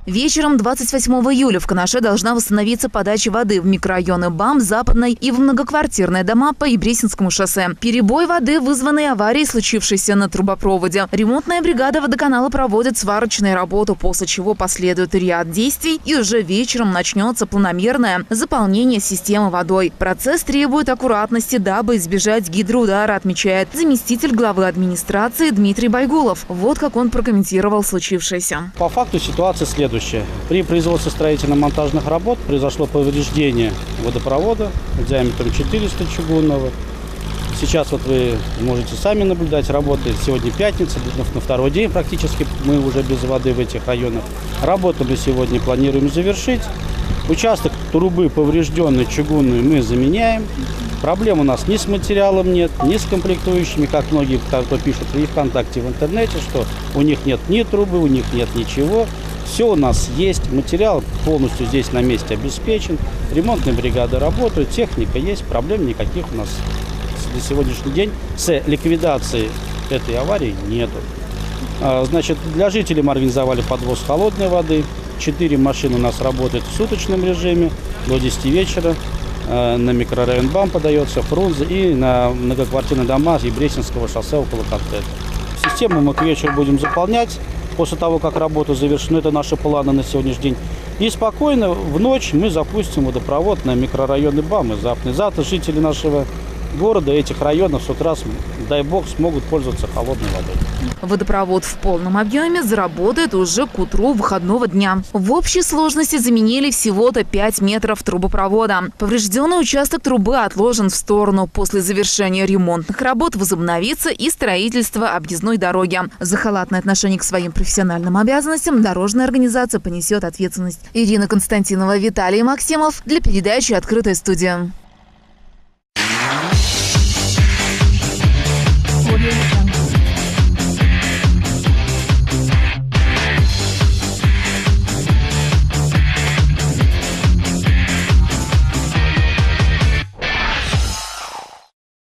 Вечером 28 июля в Канаше должна восстановиться подача воды в микрорайоны БАМ, Западной и в многоквартирные дома по Ибресинскому шоссе. Перебой воды, вызванный аварией, случившейся на трубопроводе. Ремонтная бригада водоканала проводит сварочную работу, после чего последует ряд действий, и уже вечером начнется планомерное заполнение системы водой. Процесс требует аккуратности, дабы избежать гидроудара, отмечает заместитель главы администрации Дмитрий Байгулов. Вот как он прокомментировал случившееся. По факту ситуация следующая. При производстве строительно-монтажных работ произошло повреждение водопровода диаметром 400 чугунного. Сейчас вот вы можете сами наблюдать, работает сегодня пятница, на второй день практически мы уже без воды в этих районах. Работу мы сегодня планируем завершить. Участок трубы поврежденной чугунную мы заменяем. Проблем у нас ни с материалом нет, ни с комплектующими, как многие кто пишут и ВКонтакте, в интернете, что у них нет ни трубы, у них нет ничего. Все у нас есть, материал полностью здесь на месте обеспечен, ремонтная бригада работает, техника есть, проблем никаких у нас на сегодняшний день с ликвидацией этой аварии нету. Значит, для жителей мы организовали подвоз холодной воды. 4 машины у нас работают в суточном режиме до 10 вечера. На микрорайон БАМ подается, Фрунзе и на многоквартирные дома Ибресинского шоссе около коттеджа. Систему мы к вечеру будем заполнять после того, как работа завершена. Это наши планы на сегодняшний день. И спокойно в ночь мы запустим водопровод на микрорайоны БАМ и Западный. Завтра жители нашего города, этих районов с утра, дай бог, смогут пользоваться холодной водой. Водопровод в полном объеме заработает уже к утру выходного дня. В общей сложности заменили всего-то 5 метров трубопровода. Поврежденный участок трубы отложен в сторону. После завершения ремонтных работ возобновится и строительство объездной дороги. За халатное отношение к своим профессиональным обязанностям дорожная организация понесет ответственность. Ирина Константинова, Виталий Максимов для передачи «Открытая студия».